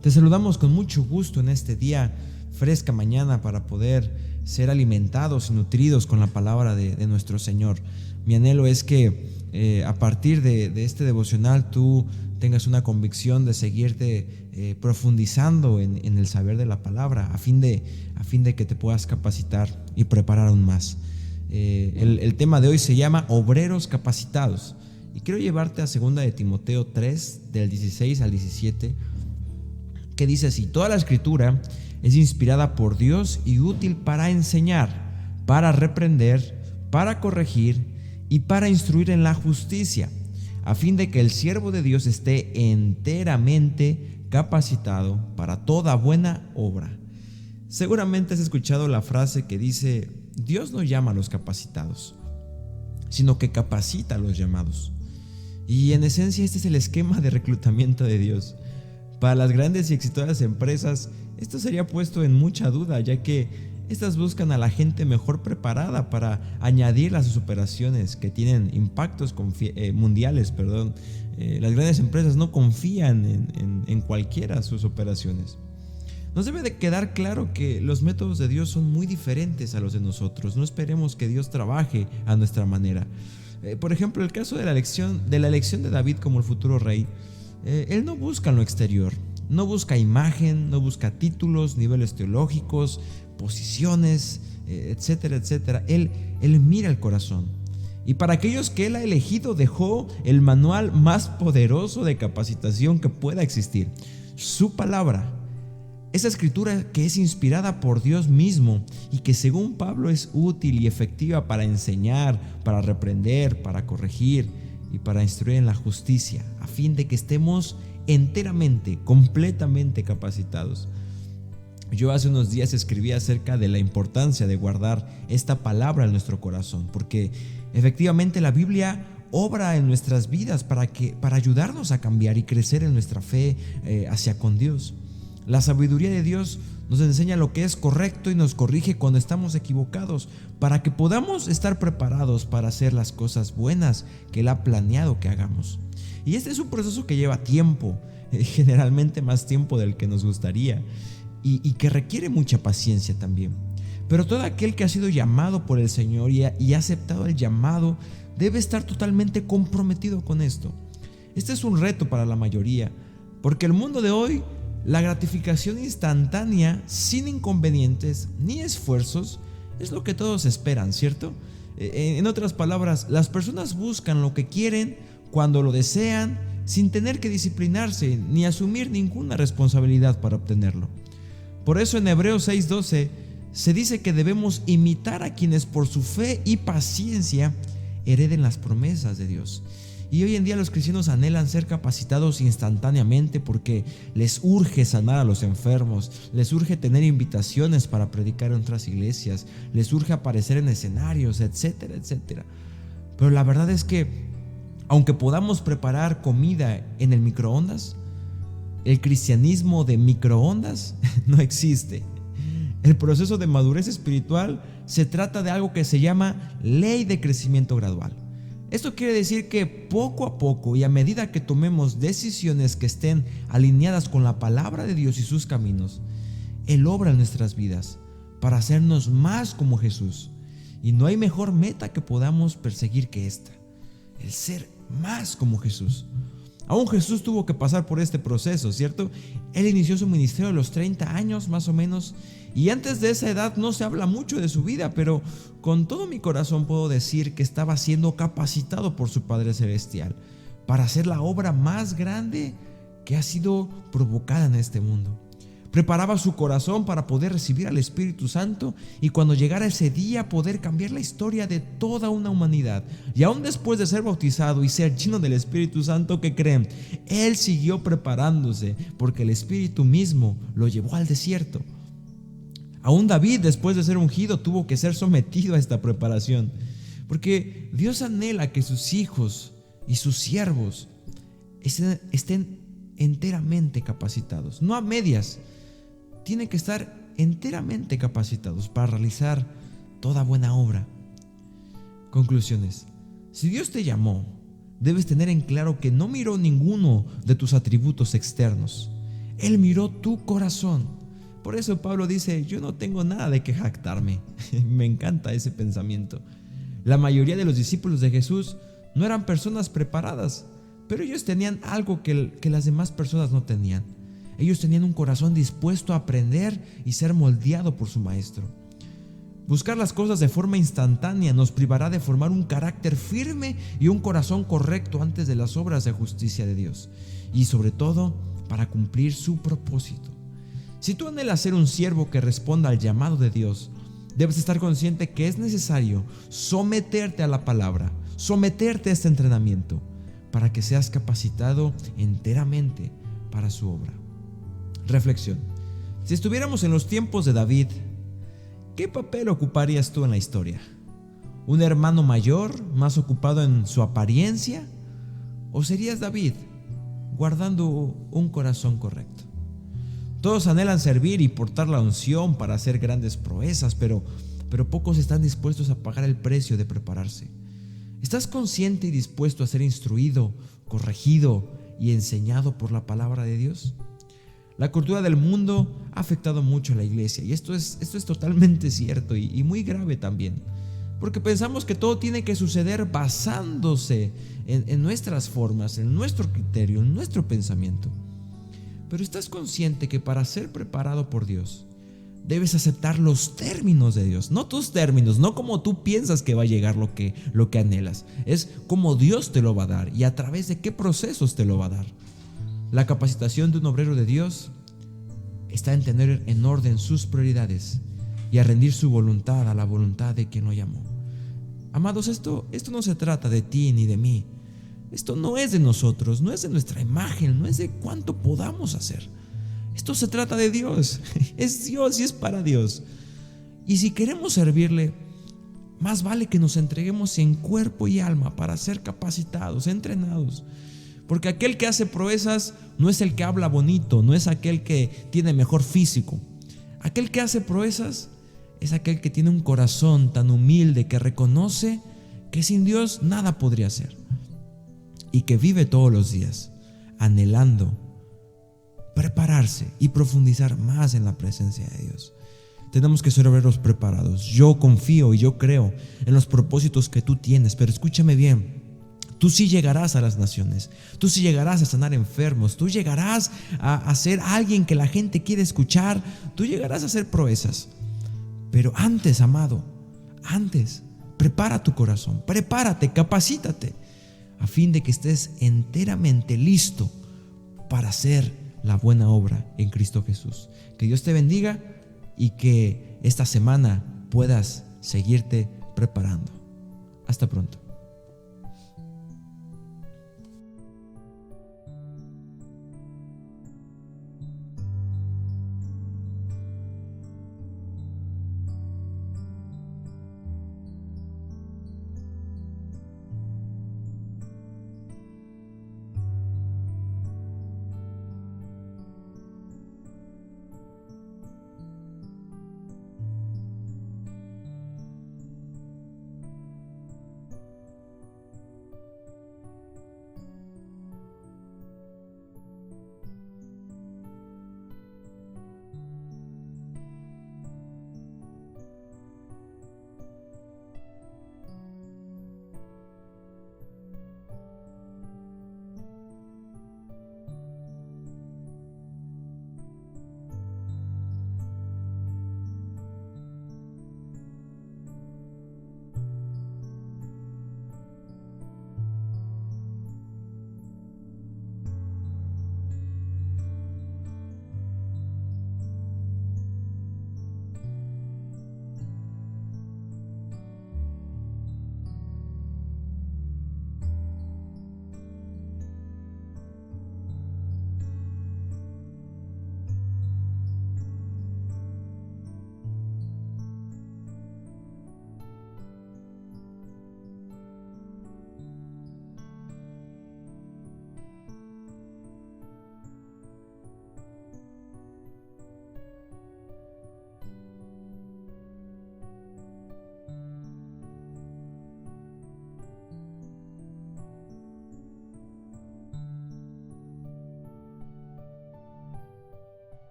Te saludamos con mucho gusto en este día, fresca mañana, para poder ser alimentados y nutridos con la palabra de nuestro Señor. Mi anhelo es que a partir de este devocional tú tengas una convicción de seguirte profundizando en el saber de la palabra, a fin de que te puedas capacitar y preparar aún más. El tema de hoy se llama Obreros Capacitados, y quiero llevarte a 2 de Timoteo 3, del 16 al 17, que dice así: toda la escritura es inspirada por Dios y útil para enseñar, para reprender, para corregir y para instruir en la justicia, a fin de que el siervo de Dios esté enteramente capacitado para toda buena obra. Seguramente has escuchado la frase que dice: Dios no llama a los capacitados, sino que capacita a los llamados. Y en esencia este es el esquema de reclutamiento de Dios. Para las grandes y exitosas empresas, esto sería puesto en mucha duda, ya que estas buscan a la gente mejor preparada para añadir a sus operaciones que tienen impactos mundiales. Las grandes empresas no confían en cualquiera de sus operaciones. Nos debe de quedar claro que los métodos de Dios son muy diferentes a los de nosotros. No esperemos que Dios trabaje a nuestra manera. Por ejemplo, el caso de la elección de David como el futuro rey. Él no busca en lo exterior, no busca imagen, no busca títulos, niveles teológicos, posiciones, etcétera, etcétera. Él mira el corazón. Y para aquellos que él ha elegido, dejó el manual más poderoso de capacitación que pueda existir: su palabra. Esa escritura que es inspirada por Dios mismo y que, según Pablo, es útil y efectiva para enseñar, para reprender, para corregir y para instruir en la justicia, a fin de que estemos enteramente, completamente capacitados. Yo hace unos días escribí acerca de la importancia de guardar esta palabra en nuestro corazón, porque efectivamente la Biblia obra en nuestras vidas para ayudarnos a cambiar y crecer en nuestra fe hacia con Dios. La sabiduría de Dios nos enseña lo que es correcto y nos corrige cuando estamos equivocados, para que podamos estar preparados para hacer las cosas buenas que Él ha planeado que hagamos. Y este es un proceso que lleva tiempo, generalmente más tiempo del que nos gustaría, y que requiere mucha paciencia también. Pero todo aquel que ha sido llamado por el Señor y ha aceptado el llamado debe estar totalmente comprometido con esto. Este es un reto para la mayoría, porque el mundo de hoy, la gratificación instantánea, sin inconvenientes ni esfuerzos, es lo que todos esperan, ¿cierto? En otras palabras, las personas buscan lo que quieren cuando lo desean, sin tener que disciplinarse ni asumir ninguna responsabilidad para obtenerlo. Por eso en Hebreos 6:12 se dice que debemos imitar a quienes por su fe y paciencia hereden las promesas de Dios. Y hoy en día los cristianos anhelan ser capacitados instantáneamente porque les urge sanar a los enfermos, les urge tener invitaciones para predicar en otras iglesias, les urge aparecer en escenarios, etcétera, etcétera. Pero la verdad es que, aunque podamos preparar comida en el microondas, el cristianismo de microondas no existe. El proceso de madurez espiritual se trata de algo que se llama ley de crecimiento gradual. Esto quiere decir que poco a poco y a medida que tomemos decisiones que estén alineadas con la palabra de Dios y sus caminos, Él obra en nuestras vidas para hacernos más como Jesús. Y no hay mejor meta que podamos perseguir que esta: el ser más como Jesús. Aún Jesús tuvo que pasar por este proceso, ¿cierto? Él inició su ministerio a los 30 años más o menos, y antes de esa edad no se habla mucho de su vida, pero con todo mi corazón puedo decir que estaba siendo capacitado por su Padre Celestial para hacer la obra más grande que ha sido provocada en este mundo. Preparaba su corazón para poder recibir al Espíritu Santo y cuando llegara ese día poder cambiar la historia de toda una humanidad. Y aún después de ser bautizado y ser lleno del Espíritu Santo, ¿qué creen? Él siguió preparándose porque el Espíritu mismo lo llevó al desierto. Aún David, después de ser ungido, tuvo que ser sometido a esta preparación, porque Dios anhela que sus hijos y sus siervos estén enteramente capacitados, no a medias. Tienen que estar enteramente capacitados para realizar toda buena obra. Conclusiones: si Dios te llamó, debes tener en claro que no miró ninguno de tus atributos externos. Él miró tu corazón. Por eso Pablo dice, yo no tengo nada de qué jactarme. Me encanta ese pensamiento. La mayoría de los discípulos de Jesús no eran personas preparadas, pero ellos tenían algo que las demás personas no tenían. Ellos tenían un corazón dispuesto a aprender y ser moldeado por su maestro. Buscar las cosas de forma instantánea nos privará de formar un carácter firme y un corazón correcto antes de las obras de justicia de Dios, y sobre todo para cumplir su propósito. Si tú anhelas ser un siervo que responda al llamado de Dios, debes estar consciente que es necesario someterte a la palabra, someterte a este entrenamiento, para que seas capacitado enteramente para su obra. Reflexión. Si estuviéramos en los tiempos de David, ¿qué papel ocuparías tú en la historia? ¿Un hermano mayor, más ocupado en su apariencia? ¿O serías David, guardando un corazón correcto? Todos anhelan servir y portar la unción para hacer grandes proezas, pero pocos están dispuestos a pagar el precio de prepararse. ¿Estás consciente y dispuesto a ser instruido, corregido y enseñado por la palabra de Dios? La cultura del mundo ha afectado mucho a la iglesia, y esto es totalmente cierto y muy grave también, porque pensamos que todo tiene que suceder basándose en nuestras formas, en nuestro criterio, en nuestro pensamiento. Pero ¿estás consciente que para ser preparado por Dios debes aceptar los términos de Dios? No tus términos, no como tú piensas que va a llegar lo que anhelas. Es como Dios te lo va a dar y a través de qué procesos te lo va a dar. La capacitación de un obrero de Dios está en tener en orden sus prioridades y a rendir su voluntad a la voluntad de quien lo llamó. Amados, esto no se trata de ti ni de mí. Esto no es de nosotros, no es de nuestra imagen, no es de cuánto podamos hacer. Esto se trata de Dios. Es Dios y es para Dios. Y si queremos servirle, más vale que nos entreguemos en cuerpo y alma para ser capacitados, entrenados. Porque aquel que hace proezas no es el que habla bonito, no es aquel que tiene mejor físico. Aquel que hace proezas es aquel que tiene un corazón tan humilde que reconoce que sin Dios nada podría hacer. Y que vive todos los días anhelando prepararse y profundizar más en la presencia de Dios. Tenemos que ser obreros preparados. Yo confío y yo creo en los propósitos que tú tienes, pero escúchame bien. Tú sí llegarás a las naciones, tú sí llegarás a sanar enfermos, tú llegarás a ser alguien que la gente quiere escuchar, tú llegarás a hacer proezas. Pero antes, amado, prepara tu corazón, prepárate, capacítate, a fin de que estés enteramente listo para hacer la buena obra en Cristo Jesús. Que Dios te bendiga y que esta semana puedas seguirte preparando. Hasta pronto.